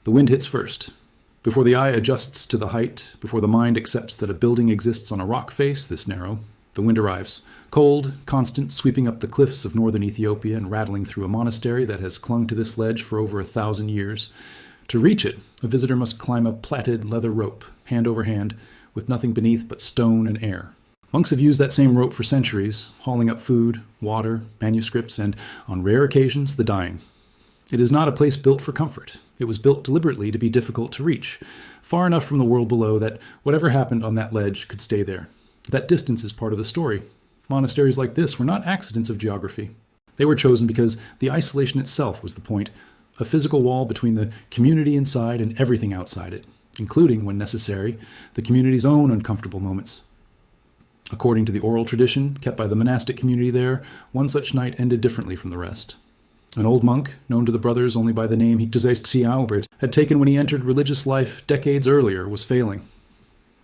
The wind hits first. Before the eye adjusts to the height, before the mind accepts that a building exists on a rock face this narrow, the wind arrives. Cold, constant, sweeping up the cliffs of northern Ethiopia and rattling through a monastery that has clung to this ledge for over 1,000 years. To reach it, a visitor must climb a plaited leather rope, hand over hand, with nothing beneath but stone and air. Monks have used that same rope for centuries, hauling up food, water, manuscripts, and, on rare occasions, the dying. It is not a place built for comfort. It was built deliberately to be difficult to reach, far enough from the world below that whatever happened on that ledge could stay there. That distance is part of the story. Monasteries like this were not accidents of geography. They were chosen because the isolation itself was the point, a physical wall between the community inside and everything outside it, including, when necessary, the community's own uncomfortable moments. According to the oral tradition kept by the monastic community there, one such night ended differently from the rest. An old monk, known to the brothers only by the name Albert, had taken when he entered religious life decades earlier, was failing.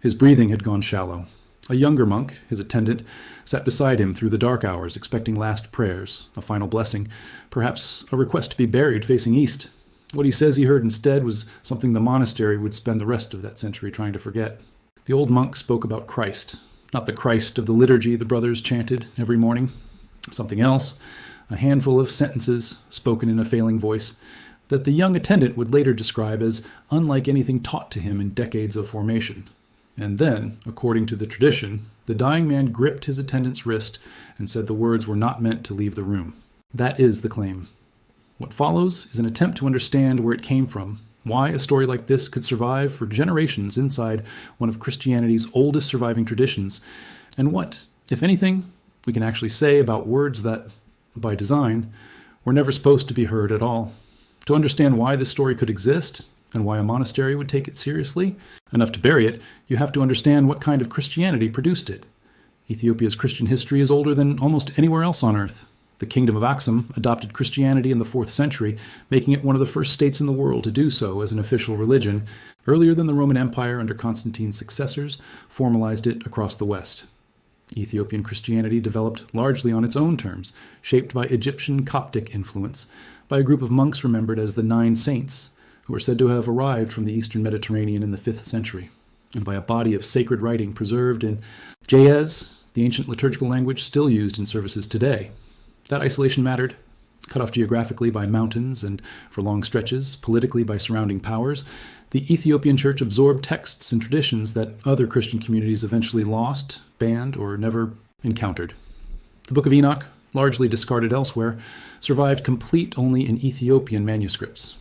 His breathing had gone shallow. A younger monk, his attendant, sat beside him through the dark hours, expecting last prayers, a final blessing, perhaps a request to be buried facing east. What he says he heard instead was something the monastery would spend the rest of that century trying to forget. The old monk spoke about Christ, not the Christ of the liturgy the brothers chanted every morning. Something else, a handful of sentences spoken in a failing voice that the young attendant would later describe as unlike anything taught to him in decades of formation. And then, according to the tradition, the dying man gripped his attendant's wrist and said the words were not meant to leave the room. That is the claim. What follows is an attempt to understand where it came from, why a story like this could survive for generations inside one of Christianity's oldest surviving traditions, and what, if anything, we can actually say about words that, by design, were never supposed to be heard at all. To understand why this story could exist, and why a monastery would take it seriously enough to bury it, you have to understand what kind of Christianity produced it. Ethiopia's Christian history is older than almost anywhere else on earth. The Kingdom of Aksum adopted Christianity in the 4th century, making it one of the first states in the world to do so as an official religion, earlier than the Roman Empire under Constantine's successors formalized it across the West. Ethiopian Christianity developed largely on its own terms, shaped by Egyptian Coptic influence, by a group of monks remembered as the 9 Saints, who are said to have arrived from the eastern Mediterranean in the 5th century, and by a body of sacred writing preserved in Ge'ez, the ancient liturgical language still used in services today. That isolation mattered. Cut off geographically by mountains and, for long stretches, politically by surrounding powers, the Ethiopian Church absorbed texts and traditions that other Christian communities eventually lost, banned, or never encountered. The Book of Enoch, largely discarded elsewhere, survived complete only in Ethiopian manuscripts.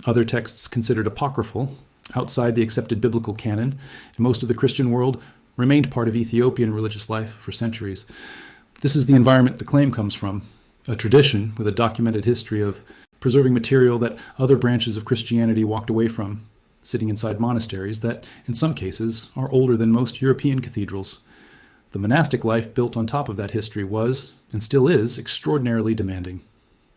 Other texts considered apocryphal, outside the accepted biblical canon, in most of the Christian world, remained part of Ethiopian religious life for centuries. This is the environment the claim comes from, a tradition with a documented history of preserving material that other branches of Christianity walked away from, sitting inside monasteries that, in some cases, are older than most European cathedrals. The monastic life built on top of that history was, and still is, extraordinarily demanding.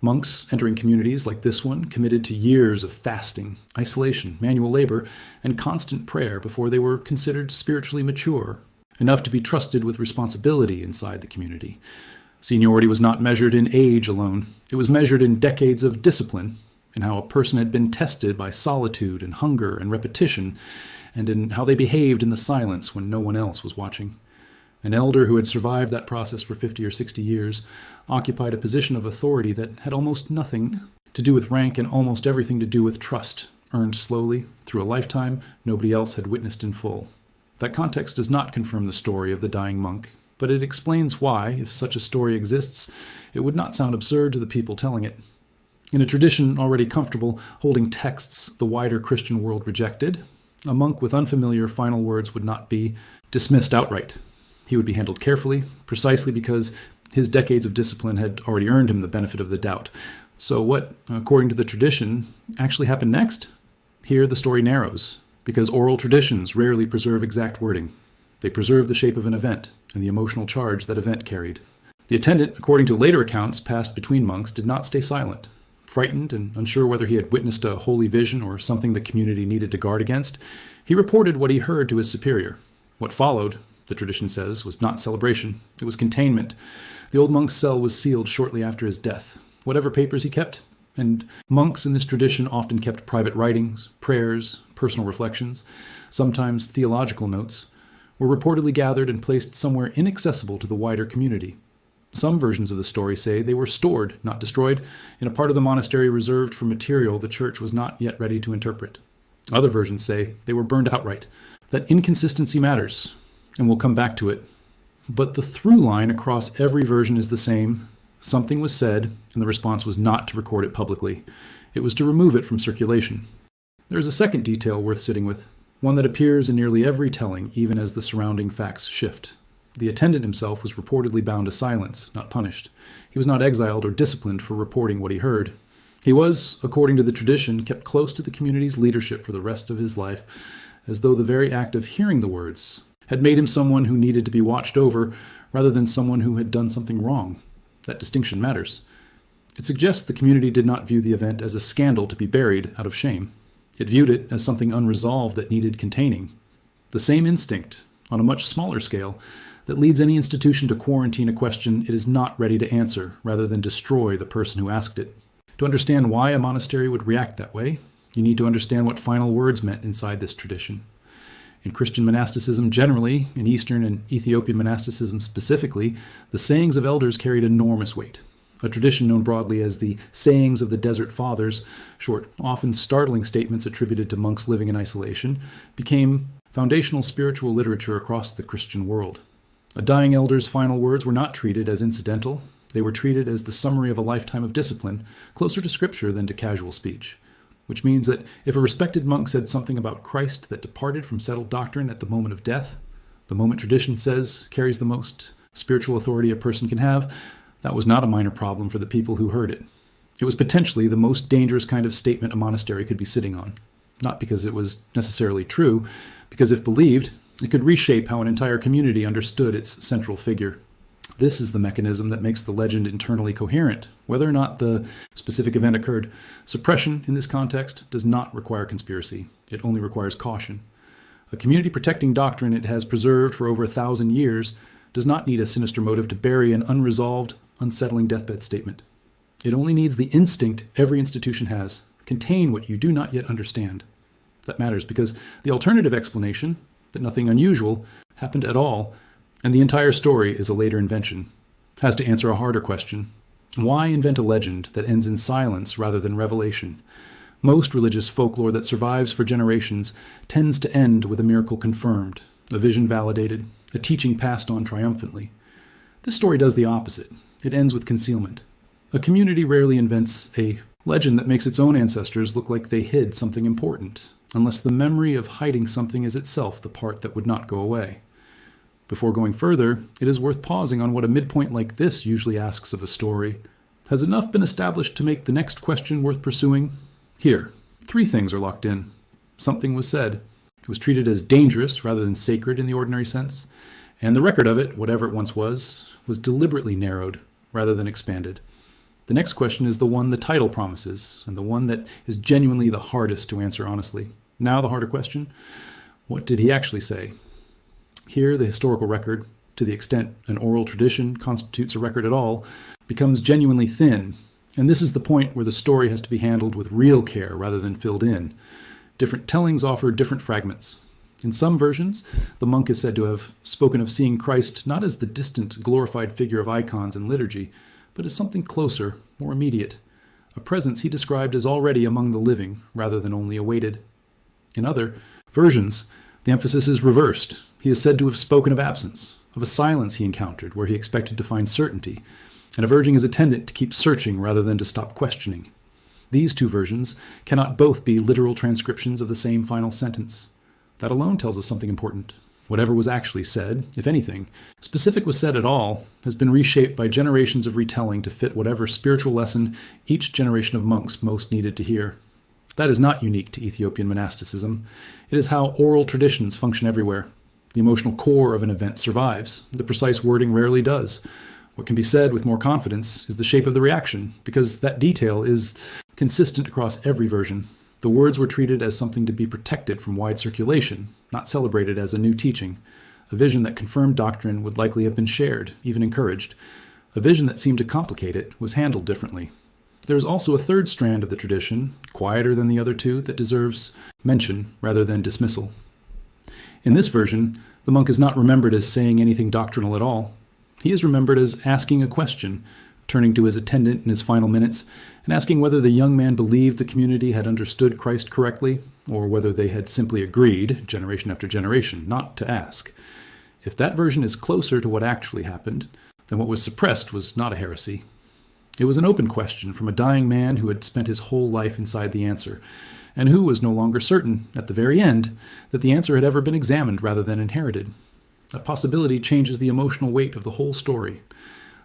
Monks entering communities like this one committed to years of fasting, isolation, manual labor, and constant prayer before they were considered spiritually mature, enough to be trusted with responsibility inside the community. Seniority was not measured in age alone. It was measured in decades of discipline, in how a person had been tested by solitude and hunger and repetition, and in how they behaved in the silence when no one else was watching. An elder who had survived that process for 50 or 60 years occupied a position of authority that had almost nothing to do with rank and almost everything to do with trust, earned slowly through a lifetime nobody else had witnessed in full. That context does not confirm the story of the dying monk, but it explains why, if such a story exists, it would not sound absurd to the people telling it. In a tradition already comfortable holding texts the wider Christian world rejected, a monk with unfamiliar final words would not be dismissed outright. He would be handled carefully, precisely because his decades of discipline had already earned him the benefit of the doubt. So what, according to the tradition, actually happened next? Here the story narrows, because oral traditions rarely preserve exact wording. They preserve the shape of an event and the emotional charge that event carried. The attendant, according to later accounts passed between monks, did not stay silent. Frightened and unsure whether he had witnessed a holy vision or something the community needed to guard against, he reported what he heard to his superior. What followed, the tradition says, was not celebration. It was containment. The old monk's cell was sealed shortly after his death. Whatever papers he kept, and monks in this tradition often kept private writings, prayers, personal reflections, sometimes theological notes, were reportedly gathered and placed somewhere inaccessible to the wider community. Some versions of the story say they were stored, not destroyed, in a part of the monastery reserved for material the church was not yet ready to interpret. Other versions say they were burned outright. That inconsistency matters, and we'll come back to it. But the through line across every version is the same. Something was said, and the response was not to record it publicly. It was to remove it from circulation. There is a second detail worth sitting with, one that appears in nearly every telling, even as the surrounding facts shift. The attendant himself was reportedly bound to silence, not punished. He was not exiled or disciplined for reporting what he heard. He was, according to the tradition, kept close to the community's leadership for the rest of his life, as though the very act of hearing the words had made him someone who needed to be watched over, rather than someone who had done something wrong. That distinction matters. It suggests the community did not view the event as a scandal to be buried out of shame. It viewed it as something unresolved that needed containing. The same instinct, on a much smaller scale, that leads any institution to quarantine a question it is not ready to answer, rather than destroy the person who asked it. To understand why a monastery would react that way, you need to understand what final words meant inside this tradition. In Christian monasticism generally, in Eastern and Ethiopian monasticism specifically, the sayings of elders carried enormous weight. A tradition known broadly as the Sayings of the Desert Fathers, short, often startling statements attributed to monks living in isolation, became foundational spiritual literature across the Christian world. A dying elder's final words were not treated as incidental. They were treated as the summary of a lifetime of discipline, closer to Scripture than to casual speech. Which means that if a respected monk said something about Christ that departed from settled doctrine at the moment of death, the moment tradition says carries the most spiritual authority a person can have, that was not a minor problem for the people who heard it. It was potentially the most dangerous kind of statement a monastery could be sitting on. Not because it was necessarily true, because if believed, it could reshape how an entire community understood its central figure. This is the mechanism that makes the legend internally coherent, whether or not the specific event occurred. Suppression, in this context, does not require conspiracy. It only requires caution. A community protecting doctrine it has preserved for over 1,000 years does not need a sinister motive to bury an unresolved, unsettling deathbed statement. It only needs the instinct every institution has: contain what you do not yet understand. That matters because the alternative explanation, that nothing unusual happened at all, and the entire story is a later invention, has to answer a harder question. Why invent a legend that ends in silence rather than revelation? Most religious folklore that survives for generations tends to end with a miracle confirmed, a vision validated, a teaching passed on triumphantly. This story does the opposite. It ends with concealment. A community rarely invents a legend that makes its own ancestors look like they hid something important, unless the memory of hiding something is itself the part that would not go away. Before going further, it is worth pausing on what a midpoint like this usually asks of a story. Has enough been established to make the next question worth pursuing? Here, 3 things are locked in. Something was said. It was treated as dangerous rather than sacred in the ordinary sense, and the record of it, whatever it once was deliberately narrowed rather than expanded. The next question is the one the title promises, and the one that is genuinely the hardest to answer honestly. Now the harder question: what did he actually say? Here, the historical record, to the extent an oral tradition constitutes a record at all, becomes genuinely thin, and this is the point where the story has to be handled with real care rather than filled in. Different tellings offer different fragments. In some versions, the monk is said to have spoken of seeing Christ not as the distant, glorified figure of icons and liturgy, but as something closer, more immediate, a presence he described as already among the living rather than only awaited. In other versions, the emphasis is reversed. He is said to have spoken of absence, of a silence he encountered where he expected to find certainty, and of urging his attendant to keep searching rather than to stop questioning. These 2 versions cannot both be literal transcriptions of the same final sentence. That alone tells us something important. Whatever was actually said, if anything, specific was said at all, has been reshaped by generations of retelling to fit whatever spiritual lesson each generation of monks most needed to hear. That is not unique to Ethiopian monasticism. It is how oral traditions function everywhere. The emotional core of an event survives. The precise wording rarely does. What can be said with more confidence is the shape of the reaction, because that detail is consistent across every version. The words were treated as something to be protected from wide circulation, not celebrated as a new teaching. A vision that confirmed doctrine would likely have been shared, even encouraged. A vision that seemed to complicate it was handled differently. There is also a third strand of the tradition, quieter than the other two, that deserves mention rather than dismissal. In this version, the monk is not remembered as saying anything doctrinal at all. He is remembered as asking a question, turning to his attendant in his final minutes, and asking whether the young man believed the community had understood Christ correctly, or whether they had simply agreed, generation after generation, not to ask. If that version is closer to what actually happened, then what was suppressed was not a heresy. It was an open question from a dying man who had spent his whole life inside the answer, and who was no longer certain, at the very end, that the answer had ever been examined rather than inherited. That possibility changes the emotional weight of the whole story.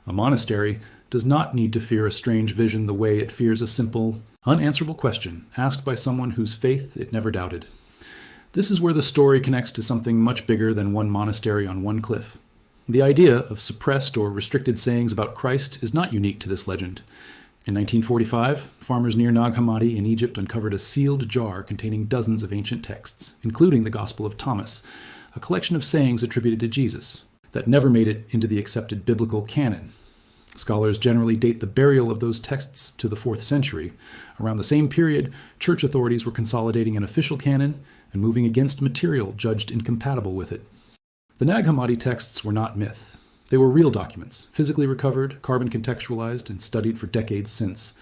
A monastery does not need to fear a strange vision the way it fears a simple, unanswerable question asked by someone whose faith it never doubted. This is where the story connects to something much bigger than one monastery on one cliff. The idea of suppressed or restricted sayings about Christ is not unique to this legend. In 1945, farmers near Nag Hammadi in Egypt uncovered a sealed jar containing dozens of ancient texts, including the Gospel of Thomas, a collection of sayings attributed to Jesus that never made it into the accepted biblical canon. Scholars generally date the burial of those texts to the 4th century. Around the same period, church authorities were consolidating an official canon and moving against material judged incompatible with it. The Nag Hammadi texts were not myth. They were real documents, physically recovered, carbon contextualized, and studied for decades since.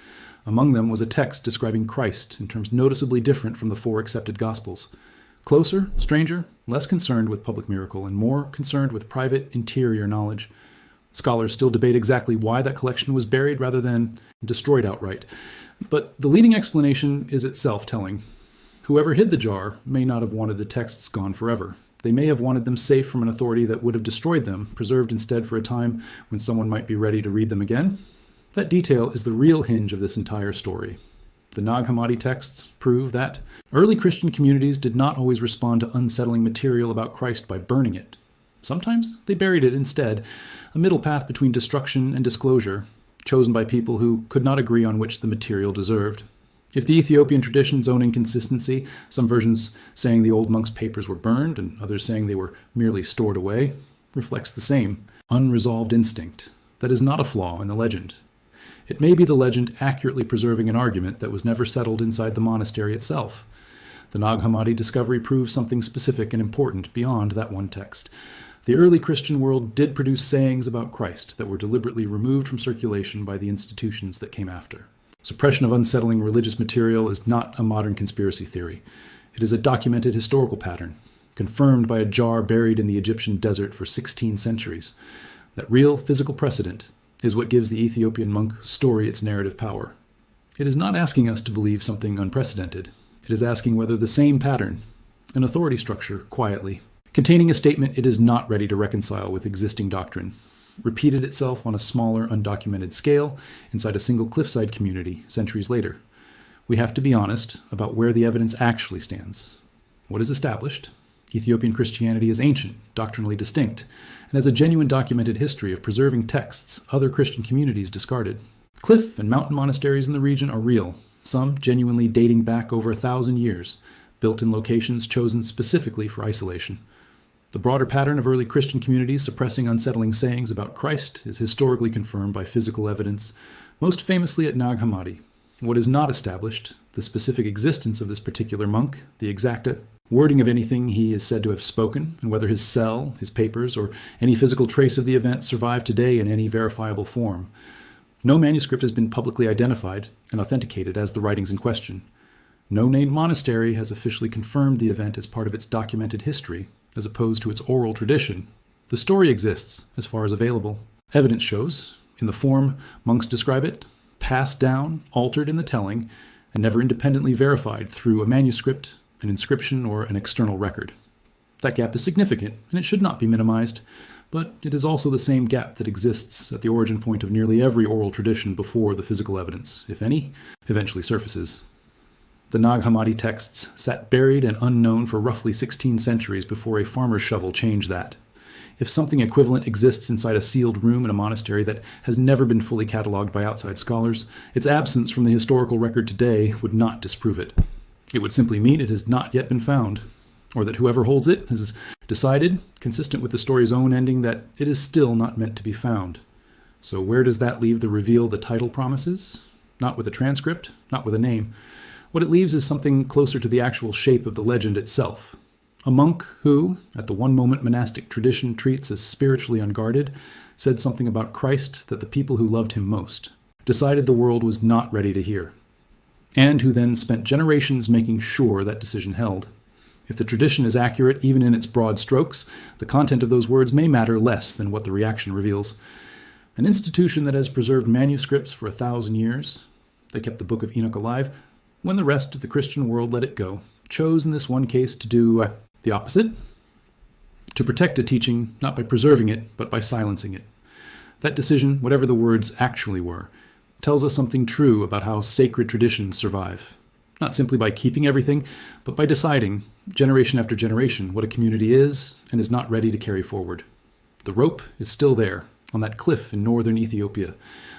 Among them was a text describing Christ in terms noticeably different from the 4 accepted Gospels. Closer, stranger, less concerned with public miracle, and more concerned with private, interior knowledge. Scholars still debate exactly why that collection was buried rather than destroyed outright. But the leading explanation is itself telling. Whoever hid the jar may not have wanted the texts gone forever. They may have wanted them safe from an authority that would have destroyed them, preserved instead for a time when someone might be ready to read them again. That detail is the real hinge of this entire story. The Nag Hammadi texts prove that early Christian communities did not always respond to unsettling material about Christ by burning it. Sometimes they buried it instead, a middle path between destruction and disclosure, chosen by people who could not agree on which the material deserved. If the Ethiopian tradition's own inconsistency, some versions saying the old monk's papers were burned and others saying they were merely stored away, reflects the same unresolved instinct that is not a flaw in the legend. It may be the legend accurately preserving an argument that was never settled inside the monastery itself. The Nag Hammadi discovery proves something specific and important beyond that one text. The early Christian world did produce sayings about Christ that were deliberately removed from circulation by the institutions that came after. Suppression of unsettling religious material is not a modern conspiracy theory. It is a documented historical pattern, confirmed by a jar buried in the Egyptian desert for 16 centuries. That real physical precedent is what gives the Ethiopian monk story its narrative power. It is not asking us to believe something unprecedented. It is asking whether the same pattern, an authority structure, quietly, containing a statement it is not ready to reconcile with existing doctrine, repeated itself on a smaller, undocumented scale inside a single cliffside community centuries later. We have to be honest about where the evidence actually stands. What is established? Ethiopian Christianity is ancient, doctrinally distinct, and has a genuine documented history of preserving texts other Christian communities discarded. Cliff and mountain monasteries in the region are real, some genuinely dating back over 1,000 years, built in locations chosen specifically for isolation. The broader pattern of early Christian communities suppressing unsettling sayings about Christ is historically confirmed by physical evidence, most famously at Nag Hammadi. What is not established, the specific existence of this particular monk, the exact wording of anything he is said to have spoken, and whether his cell, his papers, or any physical trace of the event survive today in any verifiable form. No manuscript has been publicly identified and authenticated as the writings in question. No named monastery has officially confirmed the event as part of its documented history, as opposed to its oral tradition. The story exists, as far as available. Evidence shows, in the form monks describe it, passed down, altered in the telling, and never independently verified through a manuscript, an inscription, or an external record. That gap is significant, and it should not be minimized, but it is also the same gap that exists at the origin point of nearly every oral tradition before the physical evidence, if any, eventually surfaces. The Nag Hammadi texts sat buried and unknown for roughly 16 centuries before a farmer's shovel changed that. If something equivalent exists inside a sealed room in a monastery that has never been fully cataloged by outside scholars, its absence from the historical record today would not disprove it. It would simply mean it has not yet been found, or that whoever holds it has decided, consistent with the story's own ending, that it is still not meant to be found. So where does that leave the reveal the title promises? not with a transcript, not with a name. What it leaves is something closer to the actual shape of the legend itself. A monk who, at the one moment monastic tradition treats as spiritually unguarded, said something about Christ that the people who loved him most decided the world was not ready to hear, and who then spent generations making sure that decision held. If the tradition is accurate even in its broad strokes, the content of those words may matter less than what the reaction reveals. An institution that has preserved manuscripts for 1,000 years, they kept the Book of Enoch alive, when the rest of the Christian world let it go, chose in this one case to do the opposite, to protect a teaching not by preserving it, but by silencing it. That decision, whatever the words actually were, tells us something true about how sacred traditions survive, not simply by keeping everything, but by deciding, generation after generation, what a community is and is not ready to carry forward. The rope is still there, on that cliff in northern Ethiopia.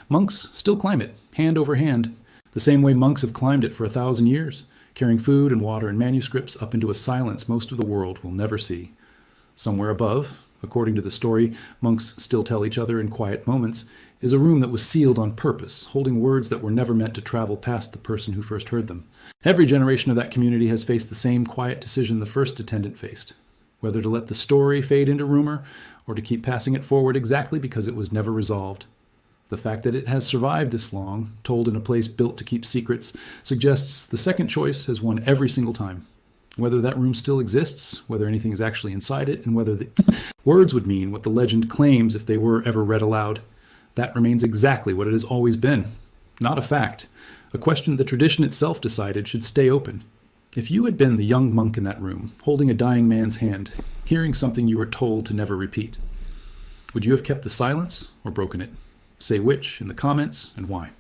Monks still climb it, hand over hand, the same way monks have climbed it for 1,000 years, carrying food and water and manuscripts up into a silence most of the world will never see. Somewhere above, according to the story monks still tell each other in quiet moments, is a room that was sealed on purpose, holding words that were never meant to travel past the person who first heard them. Every generation of that community has faced the same quiet decision the first attendant faced, whether to let the story fade into rumor or to keep passing it forward exactly because it was never resolved. The fact that it has survived this long, told in a place built to keep secrets, suggests the second choice has won every single time. Whether that room still exists, whether anything is actually inside it, and whether the words would mean what the legend claims if they were ever read aloud, that remains exactly what it has always been. Not a fact. A question the tradition itself decided should stay open. If you had been the young monk in that room, holding a dying man's hand, hearing something you were told to never repeat, would you have kept the silence or broken it? Say which in the comments and why.